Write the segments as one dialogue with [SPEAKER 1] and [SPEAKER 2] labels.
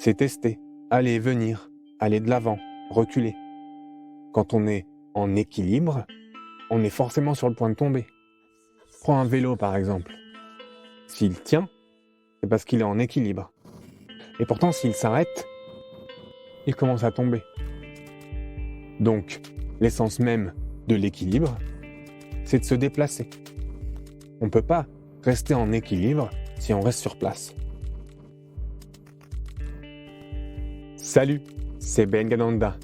[SPEAKER 1] C'est tester, aller et venir, aller de l'avant, reculer. Quand on est en équilibre, on est forcément sur le point de tomber. Prends un vélo par exemple. S'il tient, c'est parce qu'il est en équilibre. Et pourtant, s'il s'arrête, il commence à tomber. Donc, l'essence même de l'équilibre, c'est de se déplacer. On ne peut pas rester en équilibre si on reste sur place. Salut, c'est Ben Gananda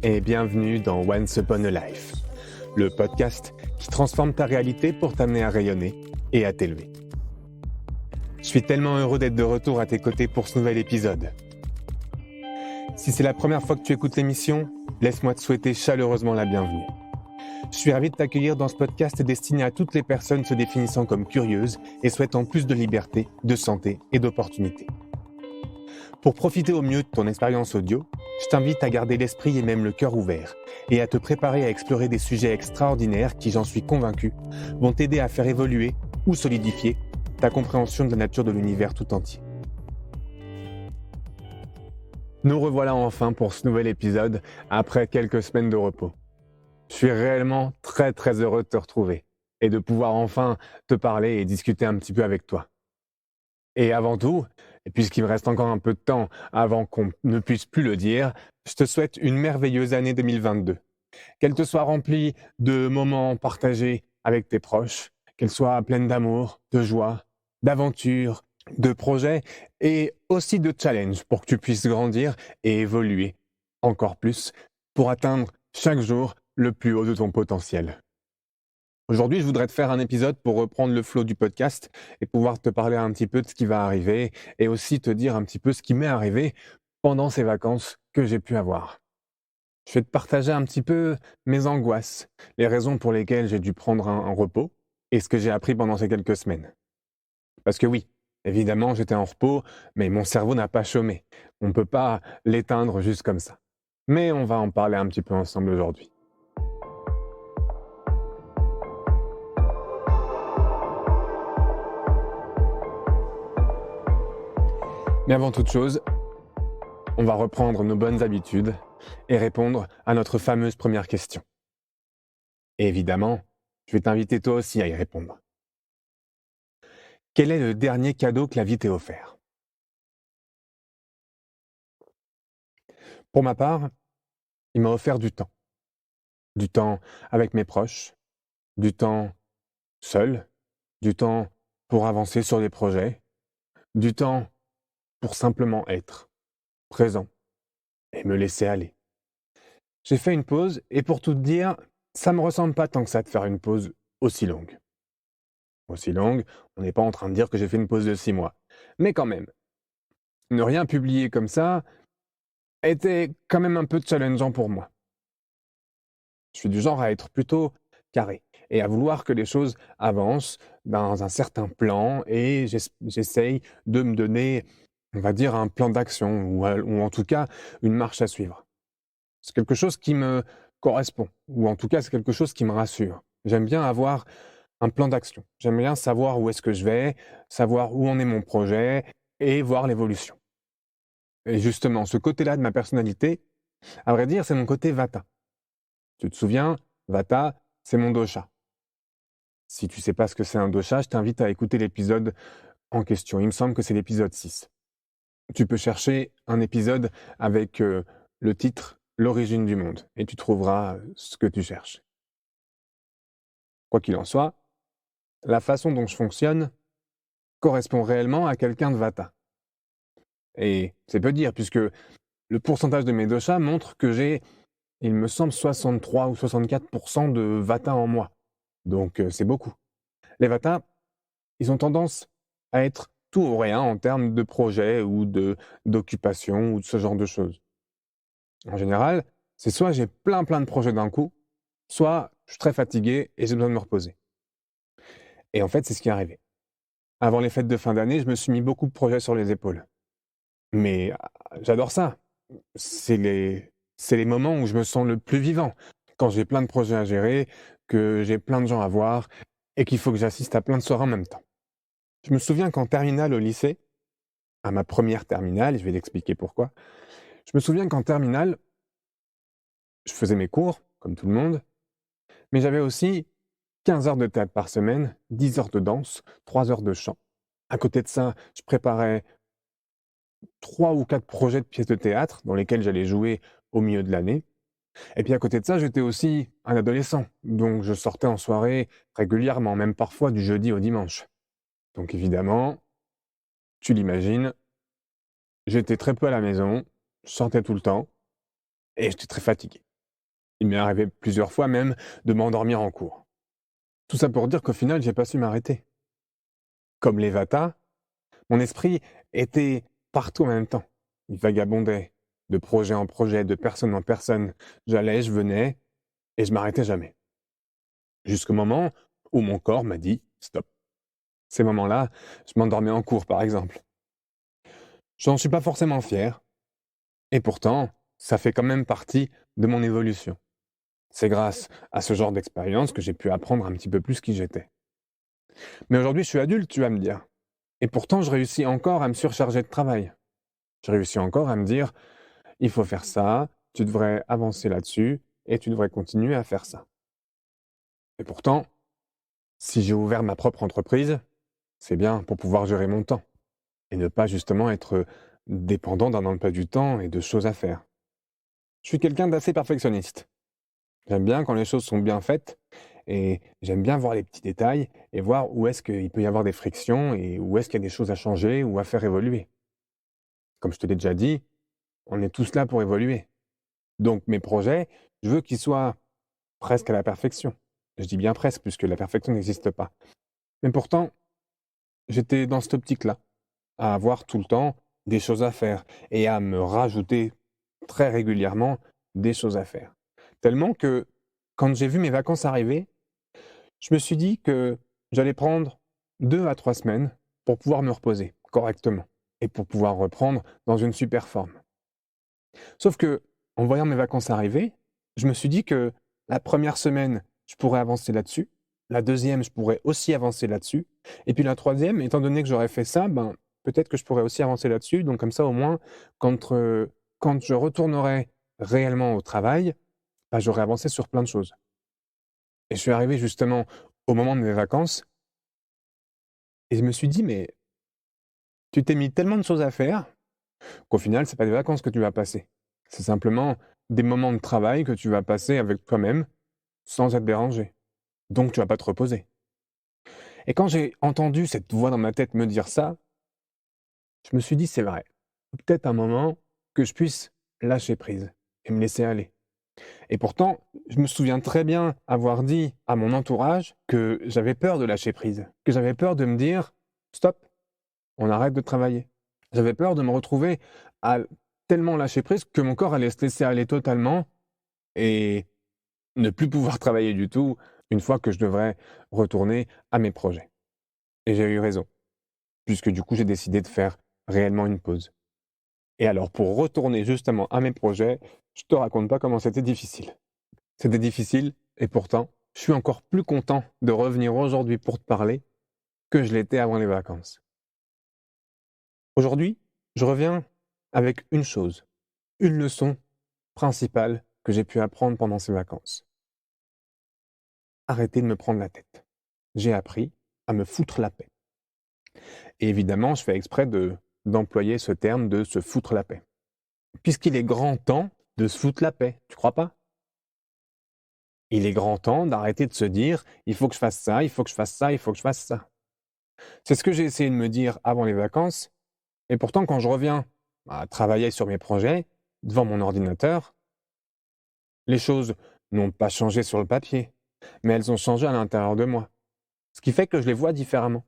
[SPEAKER 1] et bienvenue dans Once Upon a Life, le podcast qui transforme ta réalité pour t'amener à rayonner et à t'élever. Je suis tellement heureux d'être de retour à tes côtés pour ce nouvel épisode. Si c'est la première fois que tu écoutes l'émission, laisse-moi te souhaiter chaleureusement la bienvenue. Je suis ravi de t'accueillir dans ce podcast destiné à toutes les personnes se définissant comme curieuses et souhaitant plus de liberté, de santé et d'opportunités. Pour profiter au mieux de ton expérience audio, je t'invite à garder l'esprit et même le cœur ouvert et à te préparer à explorer des sujets extraordinaires qui, j'en suis convaincu, vont t'aider à faire évoluer ou solidifier ta compréhension de la nature de l'univers tout entier. Nous revoilà enfin pour ce nouvel épisode après quelques semaines de repos. Je suis réellement très heureux de te retrouver et de pouvoir enfin te parler et discuter un petit peu avec toi. Et avant tout, et puisqu'il me reste encore un peu de temps avant qu'on ne puisse plus le dire, je te souhaite une merveilleuse année 2022. Qu'elle te soit remplie de moments partagés avec tes proches, qu'elle soit pleine d'amour, de joie, d'aventures, de projets et aussi de challenges pour que tu puisses grandir et évoluer encore plus pour atteindre chaque jour le plus haut de ton potentiel. Aujourd'hui, je voudrais te faire un épisode pour reprendre le flow du podcast et pouvoir te parler un petit peu de ce qui va arriver et aussi te dire un petit peu ce qui m'est arrivé pendant ces vacances que j'ai pu avoir. Je vais te partager un petit peu mes angoisses, les raisons pour lesquelles j'ai dû prendre un repos et ce que j'ai appris pendant ces quelques semaines. Parce que oui, évidemment, j'étais en repos, mais mon cerveau n'a pas chômé. On ne peut pas l'éteindre juste comme ça. Mais on va en parler un petit peu ensemble aujourd'hui. Mais avant toute chose, on va reprendre nos bonnes habitudes et répondre à notre fameuse première question. Et évidemment, je vais t'inviter toi aussi à y répondre. Quel est le dernier cadeau que la vie t'ait offert ? Pour ma part, il m'a offert du temps. Du temps avec mes proches, du temps seul, du temps pour avancer sur des projets, du temps pour simplement être présent et me laisser aller. J'ai fait une pause et pour tout te dire, ça me ressemble pas tant que ça de faire une pause aussi longue. Aussi longue, on n'est pas en train de dire que j'ai fait une pause de 6 mois. Mais quand même, ne rien publier comme ça était quand même un peu challengeant pour moi. Je suis du genre à être plutôt carré et à vouloir que les choses avancent dans un certain plan et j'essaye de me donner, on va dire, un plan d'action ou en tout cas une marche à suivre. C'est quelque chose qui me correspond ou en tout cas c'est quelque chose qui me rassure. J'aime bien avoir un plan d'action. J'aime bien savoir où est-ce que je vais, savoir où en est mon projet et voir l'évolution. Et justement, ce côté-là de ma personnalité, à vrai dire, c'est mon côté Vata. Tu te souviens, Vata, c'est mon dosha. Si tu ne sais pas ce que c'est un dosha, je t'invite à écouter l'épisode en question. Il me semble que c'est l'épisode 6. Tu peux chercher un épisode avec le titre « L'origine du monde » et tu trouveras ce que tu cherches. Quoi qu'il en soit, la façon dont je fonctionne correspond réellement à quelqu'un de Vata. Et c'est peu dire, puisque le pourcentage de mes doshas montre que j'ai, il me semble, 63 ou 64% de Vata en moi. Donc c'est beaucoup. Les Vata, ils ont tendance à être tout ou rien en termes de projet ou d'occupation ou de ce genre de choses. En général, c'est soit j'ai plein de projets d'un coup, soit je suis très fatigué et j'ai besoin de me reposer. Et en fait, c'est ce qui est arrivé. Avant les fêtes de fin d'année, je me suis mis beaucoup de projets sur les épaules. Mais j'adore ça. C'est les moments où je me sens le plus vivant. Quand j'ai plein de projets à gérer, que j'ai plein de gens à voir et qu'il faut que j'assiste à plein de soirées en même temps. Je me souviens qu'en terminale au lycée, à ma première terminale, et je vais t'expliquer pourquoi. Je me souviens qu'en terminale, je faisais mes cours, comme tout le monde, mais j'avais aussi 15 heures de théâtre par semaine, 10 heures de danse, 3 heures de chant. À côté de ça, je préparais 3 ou 4 projets de pièces de théâtre dans lesquels j'allais jouer au milieu de l'année. Et puis à côté de ça, j'étais aussi un adolescent, donc je sortais en soirée régulièrement, même parfois du jeudi au dimanche. Donc évidemment, tu l'imagines, j'étais très peu à la maison, je sortais tout le temps et j'étais très fatigué. Il m'est arrivé plusieurs fois même de m'endormir en cours. Tout ça pour dire qu'au final, j'ai pas su m'arrêter. Comme les Vata, mon esprit était partout en même temps. Il vagabondait, de projet en projet, de personne en personne. J'allais, je venais, et je m'arrêtais jamais. Jusqu'au moment où mon corps m'a dit stop. Ces moments-là, je m'endormais en cours, par exemple. J'en suis pas forcément fier, et pourtant, ça fait quand même partie de mon évolution. C'est grâce à ce genre d'expérience que j'ai pu apprendre un petit peu plus qui j'étais. Mais aujourd'hui, je suis adulte, tu vas me dire. Et pourtant, je réussis encore à me surcharger de travail. Je réussis encore à me dire, il faut faire ça, tu devrais avancer là-dessus, et tu devrais continuer à faire ça. Et pourtant, si j'ai ouvert ma propre entreprise, c'est bien pour pouvoir gérer mon temps, et ne pas justement être dépendant d'un emploi du temps et de choses à faire. Je suis quelqu'un d'assez perfectionniste. J'aime bien quand les choses sont bien faites, et j'aime bien voir les petits détails, et voir où est-ce qu'il peut y avoir des frictions, et où est-ce qu'il y a des choses à changer ou à faire évoluer. Comme je te l'ai déjà dit, on est tous là pour évoluer. Donc mes projets, je veux qu'ils soient presque à la perfection. Je dis bien presque, puisque la perfection n'existe pas. Mais pourtant, j'étais dans cette optique-là, à avoir tout le temps des choses à faire et à me rajouter très régulièrement des choses à faire. Tellement que quand j'ai vu mes vacances arriver, je me suis dit que j'allais prendre 2 à 3 semaines pour pouvoir me reposer correctement et pour pouvoir reprendre dans une super forme. Sauf que, en voyant mes vacances arriver, je me suis dit que la première semaine, je pourrais avancer là-dessus. La deuxième, je pourrais aussi avancer là-dessus. Et puis la troisième, étant donné que j'aurais fait ça, ben, peut-être que je pourrais aussi avancer là-dessus. Donc comme ça, au moins, quand, euh, quand je retournerai réellement au travail, ben, j'aurai avancé sur plein de choses. Et je suis arrivé justement au moment de mes vacances et je me suis dit, mais tu t'es mis tellement de choses à faire qu'au final, c'est pas des vacances que tu vas passer. C'est simplement des moments de travail que tu vas passer avec toi-même sans être dérangé. Donc tu vas pas te reposer. Et quand j'ai entendu cette voix dans ma tête me dire ça, je me suis dit: «C'est vrai. Peut-être un moment que je puisse lâcher prise et me laisser aller». Et pourtant, je me souviens très bien avoir dit à mon entourage que j'avais peur de lâcher prise, que j'avais peur de me dire: «Stop, on arrête de travailler». J'avais peur de me retrouver à tellement lâcher prise que mon corps allait se laisser aller totalement et ne plus pouvoir travailler du tout une fois que je devrais retourner à mes projets. Et j'ai eu raison, puisque du coup j'ai décidé de faire réellement une pause. Et alors pour retourner justement à mes projets, je te raconte pas comment c'était difficile. C'était difficile et pourtant, je suis encore plus content de revenir aujourd'hui pour te parler que je l'étais avant les vacances. Aujourd'hui, je reviens avec une chose, une leçon principale que j'ai pu apprendre pendant ces vacances. Arrêter de me prendre la tête. J'ai appris à me foutre la paix. Et évidemment, je fais exprès d'employer ce terme de se foutre la paix. Puisqu'il est grand temps de se foutre la paix, tu crois pas? Il est grand temps d'arrêter de se dire: «Il faut que je fasse ça, il faut que je fasse ça, il faut que je fasse ça». C'est ce que j'ai essayé de me dire avant les vacances et pourtant quand je reviens à travailler sur mes projets, devant mon ordinateur, les choses n'ont pas changé sur le papier, mais elles ont changé à l'intérieur de moi. Ce qui fait que je les vois différemment.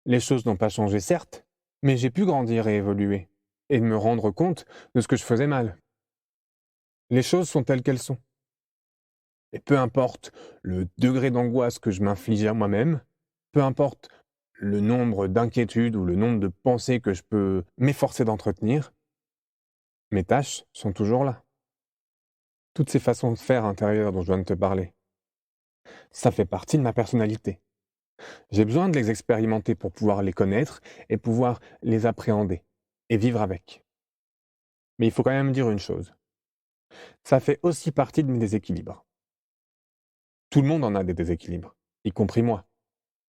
[SPEAKER 1] Les choses n'ont pas changé certes, mais j'ai pu grandir et évoluer et me rendre compte de ce que je faisais mal. Les choses sont telles qu'elles sont. Et peu importe le degré d'angoisse que je m'inflige à moi-même, peu importe le nombre d'inquiétudes ou le nombre de pensées que je peux m'efforcer d'entretenir, mes tâches sont toujours là. Toutes ces façons de faire intérieures dont je viens de te parler, ça fait partie de ma personnalité. J'ai besoin de les expérimenter pour pouvoir les connaître et pouvoir les appréhender et vivre avec. Mais il faut quand même dire une chose, ça fait aussi partie de mes déséquilibres. Tout le monde en a des déséquilibres, y compris moi.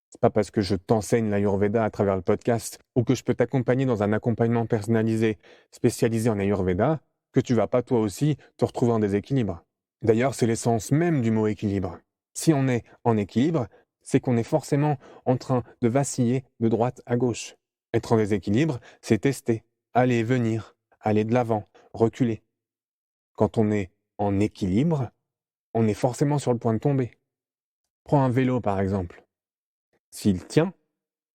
[SPEAKER 1] C'est pas parce que je t'enseigne l'Ayurveda à travers le podcast ou que je peux t'accompagner dans un accompagnement personnalisé spécialisé en Ayurveda que tu vas pas toi aussi te retrouver en déséquilibre. D'ailleurs, c'est l'essence même du mot équilibre. Si on est en équilibre, c'est qu'on est forcément en train de vaciller de droite à gauche. Être en déséquilibre, c'est tester, aller et venir, aller de l'avant, reculer. Quand on est en équilibre, on est forcément sur le point de tomber. Prends un vélo par exemple. S'il tient,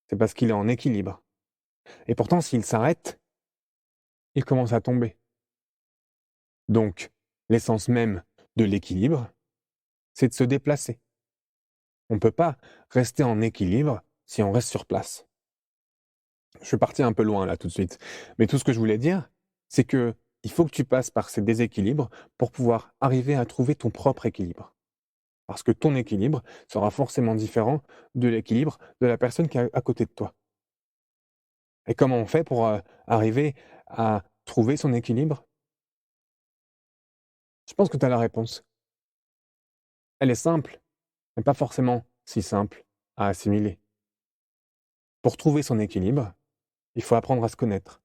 [SPEAKER 1] c'est parce qu'il est en équilibre. Et pourtant, s'il s'arrête, il commence à tomber. Donc, l'essence même de l'équilibre, c'est de se déplacer. On ne peut pas rester en équilibre si on reste sur place. Je suis parti un peu loin là tout de suite. Mais tout ce que je voulais dire, c'est que il faut que tu passes par ces déséquilibres pour pouvoir arriver à trouver ton propre équilibre. Parce que ton équilibre sera forcément différent de l'équilibre de la personne qui est à côté de toi. Et comment on fait pour arriver à trouver son équilibre? Je pense que tu as la réponse. Elle est simple, mais pas forcément si simple à assimiler. Pour trouver son équilibre, il faut apprendre à se connaître.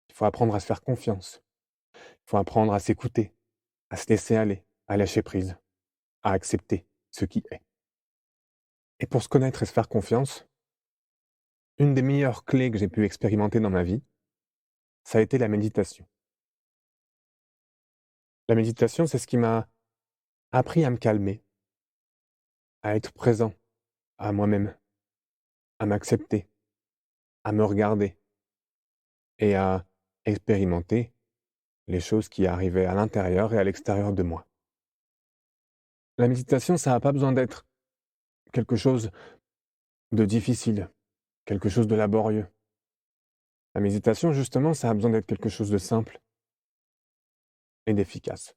[SPEAKER 1] Il faut apprendre à se faire confiance. Il faut apprendre à s'écouter, à se laisser aller, à lâcher prise, à accepter ce qui est. Et pour se connaître et se faire confiance, une des meilleures clés que j'ai pu expérimenter dans ma vie, ça a été la méditation. La méditation, c'est ce qui m'a appris à me calmer, à être présent à moi-même, à m'accepter, à me regarder et à expérimenter les choses qui arrivaient à l'intérieur et à l'extérieur de moi. La méditation, ça n'a pas besoin d'être quelque chose de difficile, quelque chose de laborieux. La méditation, justement, ça a besoin d'être quelque chose de simple et d'efficace.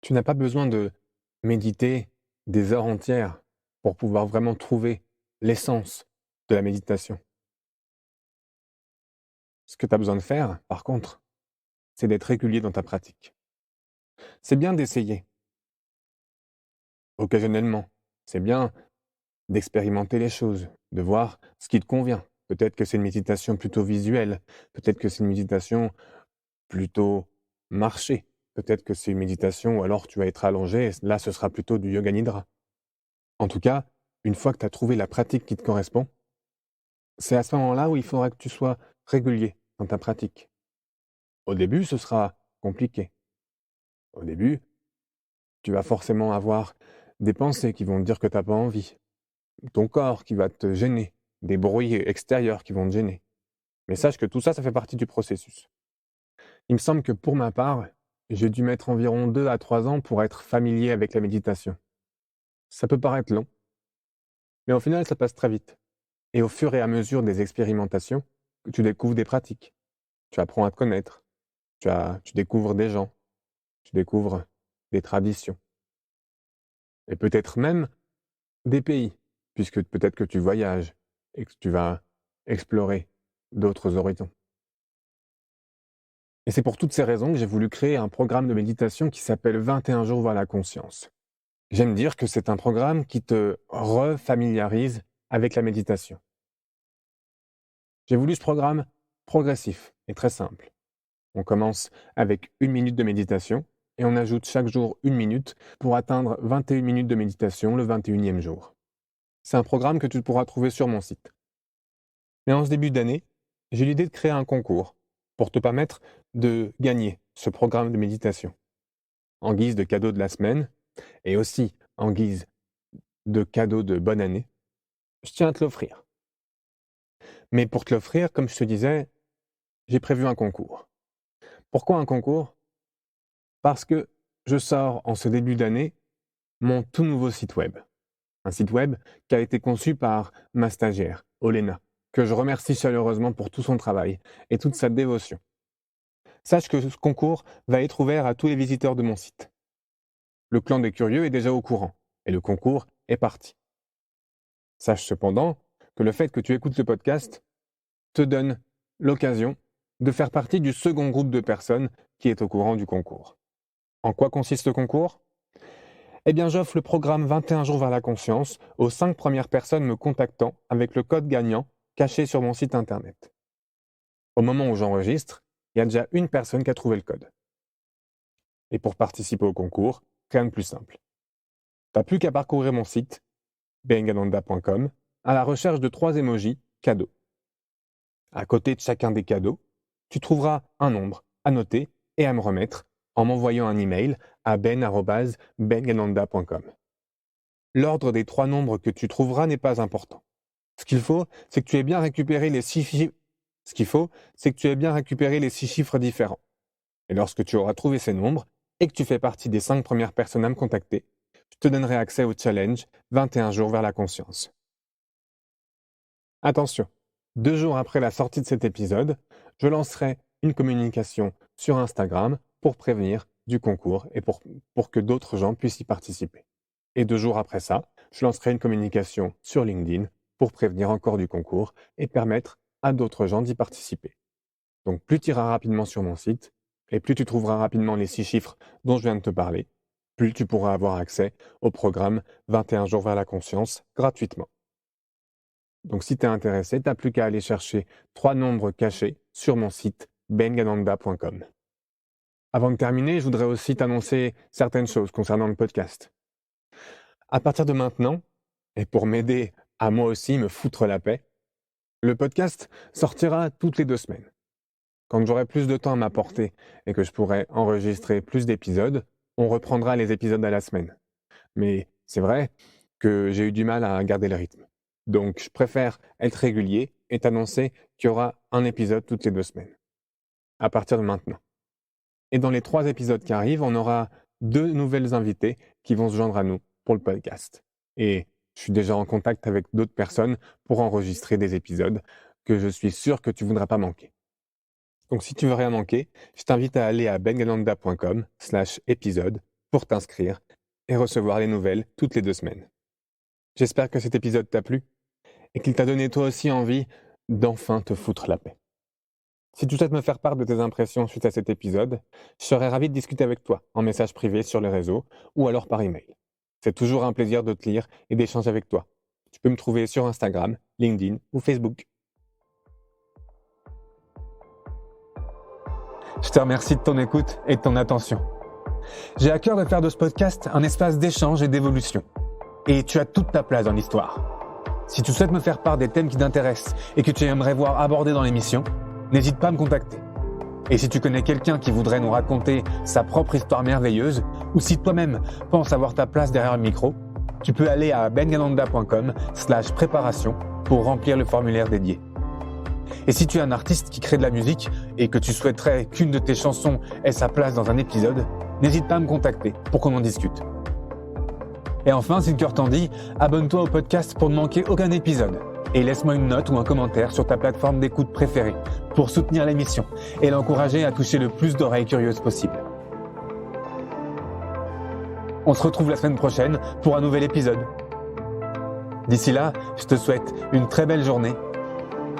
[SPEAKER 1] Tu n'as pas besoin de méditer des heures entières pour pouvoir vraiment trouver l'essence de la méditation. Ce que tu as besoin de faire, par contre, c'est d'être régulier dans ta pratique. C'est bien d'essayer, occasionnellement. C'est bien d'expérimenter les choses, de voir ce qui te convient. Peut-être que c'est une méditation plutôt visuelle, peut-être que c'est une méditation plutôt marchée, peut-être que c'est une méditation où alors tu vas être allongé, et là ce sera plutôt du yoga nidra. En tout cas, une fois que tu as trouvé la pratique qui te correspond, c'est à ce moment-là où il faudra que tu sois régulier dans ta pratique. Au début, ce sera compliqué. Au début, tu vas forcément avoir des pensées qui vont te dire que tu n'as pas envie, ton corps qui va te gêner, des bruits extérieurs qui vont te gêner. Mais sache que tout ça, ça fait partie du processus. Il me semble que pour ma part, j'ai dû mettre environ 2 à 3 ans pour être familier avec la méditation. Ça peut paraître long, mais au final, ça passe très vite. Et au fur et à mesure des expérimentations, tu découvres des pratiques, tu apprends à te connaître, tu découvres des gens, tu découvres des traditions et peut-être même des pays, puisque peut-être que tu voyages et que tu vas explorer d'autres horizons. Et c'est pour toutes ces raisons que j'ai voulu créer un programme de méditation qui s'appelle 21 jours vers la conscience. J'aime dire que c'est un programme qui te refamiliarise avec la méditation. J'ai voulu ce programme progressif et très simple. On commence avec 1 minute de méditation et on ajoute chaque jour 1 minute pour atteindre 21 minutes de méditation le 21e jour. C'est un programme que tu pourras trouver sur mon site. Mais en ce début d'année, j'ai l'idée de créer un concours pour te permettre de gagner ce programme de méditation. En guise de cadeau de la semaine et aussi en guise de cadeau de bonne année, je tiens à te l'offrir. Mais pour te l'offrir, comme je te disais, j'ai prévu un concours. Pourquoi un concours? Parce que je sors en ce début d'année mon tout nouveau site web. Un site web qui a été conçu par ma stagiaire, Olena, que je remercie chaleureusement pour tout son travail et toute sa dévotion. Sache que ce concours va être ouvert à tous les visiteurs de mon site. Le clan des curieux est déjà au courant et le concours est parti. Sache cependant que le fait que tu écoutes ce podcast te donne l'occasion de faire partie du second groupe de personnes qui est au courant du concours. En quoi consiste le concours ? Eh bien, j'offre le programme 21 jours vers la conscience aux 5 premières personnes me contactant avec le code gagnant caché sur mon site internet. Au moment où j'enregistre, il y a déjà une personne qui a trouvé le code. Et pour participer au concours, rien de plus simple. Tu n'as plus qu'à parcourir mon site, bengananda.com, à la recherche de 3 emojis cadeaux. À côté de chacun des cadeaux, tu trouveras un nombre à noter et à me remettre en m'envoyant un email à ben@bengananda.com. L'ordre des 3 nombres que tu trouveras n'est pas important. Ce qu'il faut, c'est que tu aies bien récupéré les 6 chiffres différents. Et lorsque tu auras trouvé ces nombres et que tu fais partie des 5 premières personnes à me contacter, je te donnerai accès au challenge 21 jours vers la conscience. Attention, 2 jours après la sortie de cet épisode, je lancerai une communication sur Instagram pour prévenir du concours et pour que d'autres gens puissent y participer. Et 2 jours après ça, je lancerai une communication sur LinkedIn pour prévenir encore du concours et permettre à d'autres gens d'y participer. Donc plus tu iras rapidement sur mon site et plus tu trouveras rapidement les 6 chiffres dont je viens de te parler, plus tu pourras avoir accès au programme 21 jours vers la conscience gratuitement. Donc si tu es intéressé, tu n'as plus qu'à aller chercher 3 nombres cachés sur mon site bengananda.com. Avant de terminer, je voudrais aussi t'annoncer certaines choses concernant le podcast. À partir de maintenant, et pour m'aider à moi aussi me foutre la paix, le podcast sortira toutes les 2 semaines. Quand j'aurai plus de temps à m'apporter et que je pourrai enregistrer plus d'épisodes, on reprendra les épisodes à la semaine. Mais c'est vrai que j'ai eu du mal à garder le rythme. Donc je préfère être régulier et t'annoncer qu'il y aura un épisode toutes les 2 semaines. À partir de maintenant. Et dans les 3 épisodes qui arrivent, on aura 2 nouvelles invitées qui vont se joindre à nous pour le podcast. Et je suis déjà en contact avec d'autres personnes pour enregistrer des épisodes que je suis sûr que tu ne voudras pas manquer. Donc si tu veux rien manquer, je t'invite à aller à bengananda.com/épisode pour t'inscrire et recevoir les nouvelles toutes les 2 semaines. J'espère que cet épisode t'a plu et qu'il t'a donné toi aussi envie d'enfin te foutre la paix. Si tu souhaites me faire part de tes impressions suite à cet épisode, je serais ravi de discuter avec toi en message privé sur les réseaux ou alors par email. C'est toujours un plaisir de te lire et d'échanger avec toi. Tu peux me trouver sur Instagram, LinkedIn ou Facebook. Je te remercie de ton écoute et de ton attention. J'ai à cœur de faire de ce podcast un espace d'échange et d'évolution. Et tu as toute ta place dans l'histoire. Si tu souhaites me faire part des thèmes qui t'intéressent et que tu aimerais voir abordés dans l'émission, n'hésite pas à me contacter. Et si tu connais quelqu'un qui voudrait nous raconter sa propre histoire merveilleuse, ou si toi-même penses avoir ta place derrière le micro, tu peux aller à bengananda.com/préparation pour remplir le formulaire dédié. Et si tu es un artiste qui crée de la musique et que tu souhaiterais qu'une de tes chansons ait sa place dans un épisode, n'hésite pas à me contacter pour qu'on en discute. Et enfin, si le cœur t'en dit, abonne-toi au podcast pour ne manquer aucun épisode. Et laisse-moi une note ou un commentaire sur ta plateforme d'écoute préférée pour soutenir l'émission et l'encourager à toucher le plus d'oreilles curieuses possible. On se retrouve la semaine prochaine pour un nouvel épisode. D'ici là, je te souhaite une très belle journée,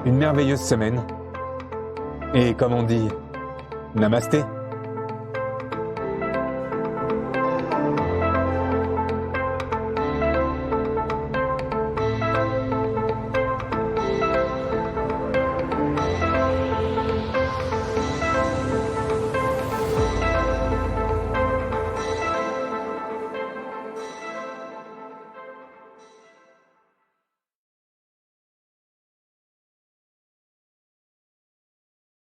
[SPEAKER 1] une merveilleuse semaine et comme on dit, namasté.